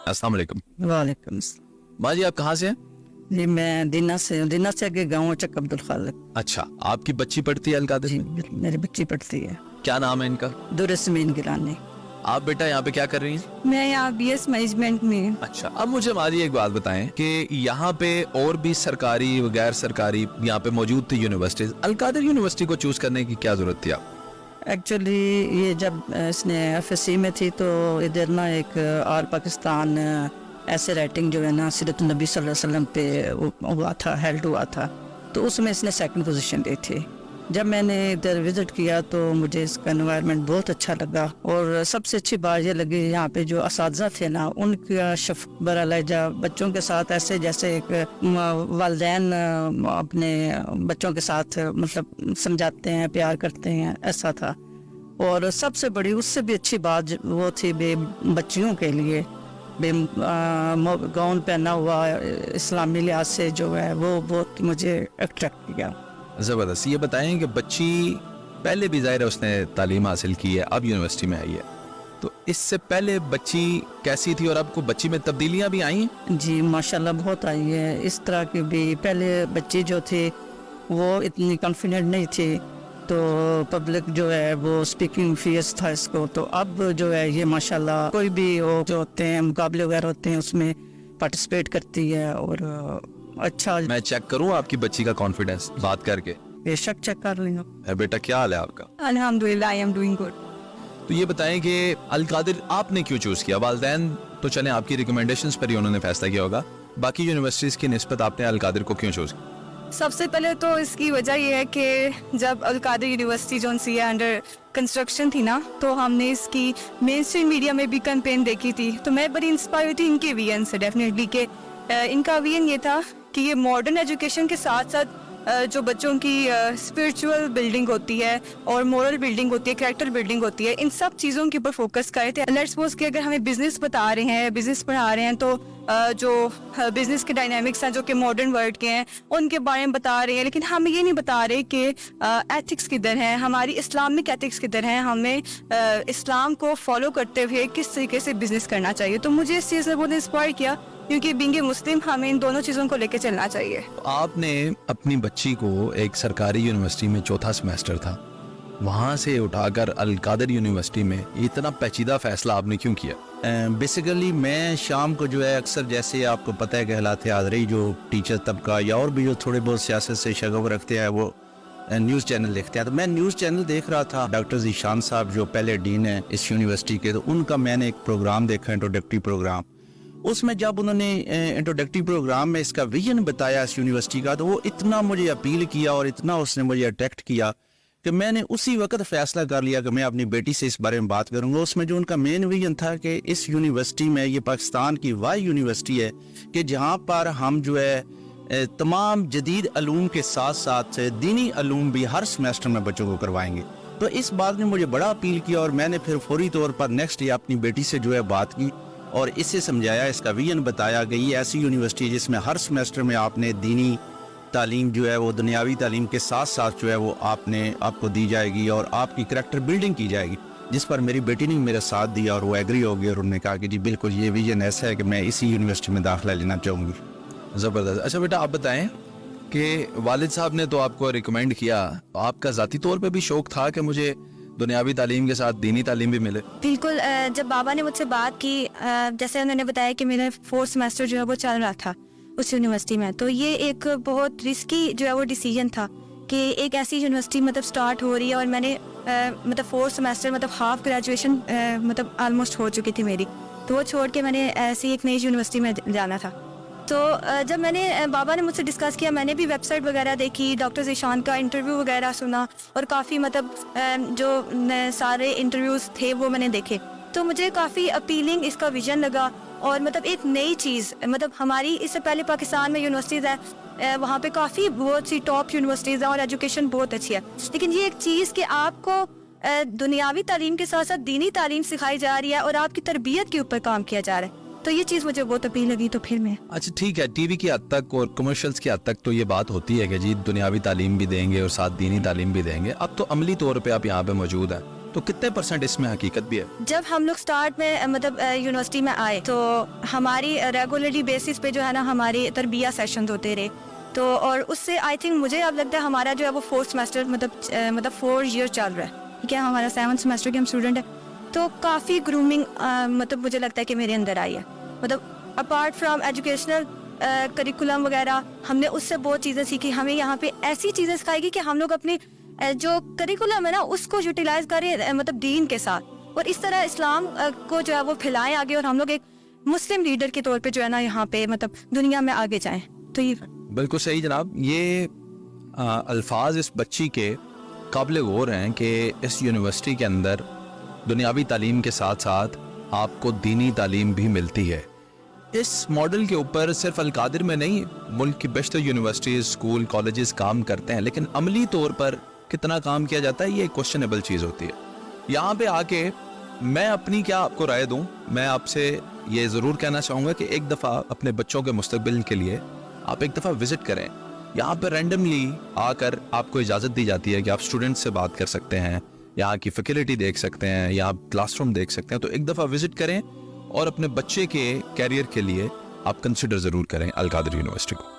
अस्सलाम वालेकुम। वालेकुम अस्सलाम। माँ जी आप कहाँ से हैं? जी मैं दीना से हूँ, दीना से आगे गाँव चक अब्दुल खालिक। अच्छा, आपकी बच्ची पढ़ती है अलकादिर जी में? मेरी बच्ची पढ़ती है क्या नाम है इनका? दुरसमीन गिलानी। आप बेटा यहाँ पे क्या कर रही हैं? मैं यहाँ BS मैनेजमेंट में हूँ। अच्छा, अब मुझे मारी एक बात बताएं कि यहाँ पे और भी सरकारी व गैर सरकारी यहाँ पे मौजूद थी यूनिवर्सिटीज, अलकादिर यूनिवर्सिटी को चूज करने की क्या जरूरत थी आप? एक्चुअली ये जब इसने FSC में थी तो इधर ना एक ऑल पाकिस्तान ऐसे राइटिंग जो है ना सीरत नबी सल्लल्लाहु अलैहि वसल्लम पे हुआ था, हेल्ड हुआ था, तो उसमें इसने सेकंड पोजीशन ली थी। जब मैंने इधर विज़िट किया तो मुझे इसका एनवायरनमेंट बहुत अच्छा लगा और सबसे अच्छी बात ये लगी यहाँ पे जो असातिज़ा थे ना उनका शफ़क़त भरा लहजा बच्चों के साथ ऐसे जैसे एक वालिदैन अपने बच्चों के साथ मतलब समझाते हैं, प्यार करते हैं, ऐसा था। और सबसे बड़ी उससे भी अच्छी बात वो थी बच्चियों के लिए गाउन पहना हुआ इस्लामी लिहाज से जो है वो बहुत मुझे अट्रैक्ट किया। ज़बरदस्त। ये बताएं कि बच्ची पहले भी ज़ाहिर है उसने तालीम हासिल की है, अब यूनिवर्सिटी में आई है, तो इससे पहले बच्ची कैसी थी और अब को बच्ची में तब्दीलियां भी आई हैं? जी माशाल्लाह बहुत आई है। इस तरह की भी पहले बच्ची जो थी वो इतनी कॉन्फिडेंट नहीं थी, तो पब्लिक जो है वो स्पीकिंग फियर्स था इसको, तो अब जो है ये माशाल्लाह कोई भी वो जो होते हैं मुकाबले वगैरह होते हैं उसमें पार्टिसिपेट करती है और अच्छा। मैं चेक करूं आपकी बच्ची का कॉन्फिडेंस बात करके? बेशक चेक कर लेंगे। बेटा क्या हाल है आपका? अल्हम्दुलिल्लाह आई एम डूइंग गुड। तो ये बताएं कि अलकादिर आपने क्यों चूज किया? वालिदैन तो चलें आपकी रिकमेंडेशंस पर ही उन्होंने फैसला किया होगा, बाकी यूनिवर्सिटीज की निस्बत आपने अलकादिर को क्यों चूज किया? सबसे पहले तो इसकी वजह ये है कि जब अलकादिर यूनिवर्सिटी जो सी है अंडर कंस्ट्रक्शन थी ना, तो हमने इसकी मेन स्ट्रीम मीडिया में भी कैंपेन देखी थी, तो मैं बड़ी इंस्पायर थी इनके विजन से डेफिनेटली कि इनका विजन ये था कि ये मॉडर्न एजुकेशन के साथ साथ जो बच्चों की स्पिरिचुअल बिल्डिंग होती है और मोरल बिल्डिंग होती है, कैरेक्टर बिल्डिंग होती है, इन सब चीज़ों के ऊपर फोकस करे थे। लेट्स सपोज कि अगर हमें बिजनेस बता रहे हैं, बिजनेस पढ़ा रहे हैं, तो जो बिजनेस के डायनामिक्स हैं जो कि मॉडर्न वर्ल्ड के हैं उनके बारे में बता रहे हैं, लेकिन हम ये नहीं बता रहे कि एथिक्स किधर हैं, हमारी इस्लामिक एथिक्स किधर हैं, हमें इस्लाम को फॉलो करते हुए किस तरीके से बिजनेस करना चाहिए। तो मुझे इस चीज़ ने बहुत इंस्पायर किया क्योंकि बीइंग ए मुस्लिम हमें इन दोनों चीज़ों को लेकर चलना चाहिए। आपने अपनी बच्ची को एक सरकारी यूनिवर्सिटी में चौथा सेमेस्टर था, वहाँ से उठाकर अलकादिर यूनिवर्सिटी में इतना पेचीदा फैसला आपने क्यों किया? बेसिकली मैं शाम को जो है अक्सर जैसे आपको पता है कि हालात हाज़री जो टीचर तबका या और भी जो थोड़े बहुत सियासत से शगफ रखते हैं वो न्यूज़ चैनल देखते हैं, तो मैं न्यूज़ चैनल देख रहा था। डॉक्टर ज़ीशान साहब जो पहले डीन है इस यूनिवर्सिटी के, तो उनका मैंने एक प्रोग्राम देखा, इंट्रोडक्टरी प्रोग्राम। उसमें जब उन्होंने इंट्रोडक्टरी प्रोग्राम में इसका विजन बताया इस यूनिवर्सिटी का, तो वो इतना मुझे अपील किया और इतना उसने मुझे अट्रैक्ट किया कि मैंने उसी वक्त फैसला कर लिया कि मैं अपनी बेटी से इस बारे में बात करूंगा। उसमें जो उनका मेन विजन था कि इस यूनिवर्सिटी में, ये पाकिस्तान की वाही यूनिवर्सिटी है कि जहाँ पर हम जो है तमाम जदीद अलूम के साथ साथ दीनी अलूम भी हर सेमेस्टर में बच्चों को करवाएंगे। तो इस बात ने मुझे बड़ा अपील किया और मैंने फिर फौरी तौर पर नेक्स्ट डे अपनी बेटी से जो है बात की और इससे समझाया, इसका विजन बताया कि ये ऐसी यूनिवर्सिटी है जिसमें हर सेमेस्टर में आपने दीनी तालीम जो है वो दुनियावी तालीम के साथ साथ जो है वो आपको दी जाएगी और आपकी करैक्टर बिल्डिंग की जाएगी, जिस पर मेरी बेटी ने मेरा साथ दिया और वो एग्री हो गई और उन्होंने कहा कि जी बिल्कुल ये विजन ऐसा है कि मैं इसी यूनिवर्सिटी में दाखिला लेना चाहूँगी। ज़बरदस्त। अच्छा बेटा आप बताएं कि वालिद साहब ने तो आपको रिकमेंड किया, आपका ज़ाती तौर पे भी शौक था कि मुझे दुनियावी तालीम के साथ दीनी तालीम भी मिले? बिल्कुल। जब बाबा ने मुझसे बात की, जैसे उन्होंने बताया कि मेरा 4th सेमेस्टर जो है वो चल रहा था उस यूनिवर्सिटी में, तो ये एक बहुत रिस्की जो है वो डिसीजन था कि एक ऐसी यूनिवर्सिटी मतलब स्टार्ट हो रही है और मैंने मतलब 4th सेमेस्टर मतलब हाफ ग्रेजुएशन मतलब ऑलमोस्ट हो चुकी थी मेरी, तो वो छोड़ के मैंने ऐसी एक नई यूनिवर्सिटी में जाना था। तो जब मैंने बाबा ने मुझसे डिस्कस किया, मैंने भी वेबसाइट वगैरह देखी, डॉक्टर ज़ीशान का इंटरव्यू वगैरह सुना और काफ़ी मतलब जो सारे इंटरव्यूज़ थे वो मैंने देखे, तो मुझे काफ़ी अपीलिंग इसका विजन लगा और मतलब एक नई चीज़, मतलब हमारी इससे पहले पाकिस्तान में यूनिवर्सिटीज़ है, वहाँ पे काफ़ी बहुत सी टॉप यूनिवर्सिटीज़ हैं और एजुकेशन बहुत अच्छी है, लेकिन ये एक चीज़ कि आपको दुनियावी तालीम के साथ साथ दीनी तालीम सिखाई जा रही है और आपकी तरबियत के ऊपर काम किया जा रहा है, तो ये चीज़ मुझे बहुत अपील लगी। तो फिर मैं अच्छा ठीक है, टीवी की हद तक और कमर्शियल्स की हद तक तो ये बात होती है कि जी दुनियावी तालीम भी देंगे और साथ दीनी तालीम भी देंगे, अब तो अमली तौर पे आप यहाँ पे मौजूद हैं, तो कितने % इसमें हकीकत भी है? जब हम लोग स्टार्ट में मतलब यूनिवर्सिटी में आए तो हमारी रेगुलरली बेसिस पे जो है ना हमारी तरबिया सेशन होते रहे, तो और उससे आई थिंक मुझे अब लगता है हमारा जो है वो 4th सेमेस्टर मतलब 4 ईयर चल रहा है, ठीक है, हमारा 7th सेमेस्टर के हम स्टूडेंट है, तो काफ़ी ग्रूमिंग मतलब मुझे लगता है कि मेरे अंदर आई है। मतलब अपार्ट फ्रॉम एजुकेशनल करिकुलम वगैरह हमने उससे बहुत चीज़ें सीखी। हमें यहाँ पे ऐसी चीज़ें सिखाएगी कि हम लोग अपनी जो करिकुलम है ना उसको यूटिलाइज करें मतलब दीन के साथ, और इस तरह इस्लाम को जो है वो फैलाएं आगे, और हम लोग एक मुस्लिम लीडर के तौर पे जो है ना यहाँ पे मतलब दुनिया में आगे जाएं। तो ये बिल्कुल सही जनाब। ये अल्फाज इस बच्ची के काबिल गौर हैं कि इस यूनिवर्सिटी के अंदर दुनियावी तालीम के साथ साथ आपको दीनी तालीम भी मिलती है। इस मॉडल के ऊपर सिर्फ अलकादिर में नहीं, मुल्क की बेशतर यूनिवर्सिटीज़, स्कूल, कॉलेजेस काम करते हैं, लेकिन अमली तौर पर कितना काम किया जाता है ये क्वेश्चनेबल चीज़ होती है। यहाँ पे आके मैं अपनी क्या आपको राय दूँ, मैं आपसे ये ज़रूर कहना चाहूँगा कि एक दफ़ा अपने बच्चों के मुस्तकबिल के लिए आप एक दफ़ा विज़िट करें। यहाँ पर रैंडमली आकर आपको इजाज़त दी जाती है कि आप स्टूडेंट्स से बात कर सकते हैं, यहाँ की फैसिलिटी देख सकते हैं, या आप क्लासरूम देख सकते हैं। तो एक दफ़ा विज़िट करें और अपने बच्चे के कैरियर के लिए आप कंसिडर ज़रूर करें अल कादिर यूनिवर्सिटी को।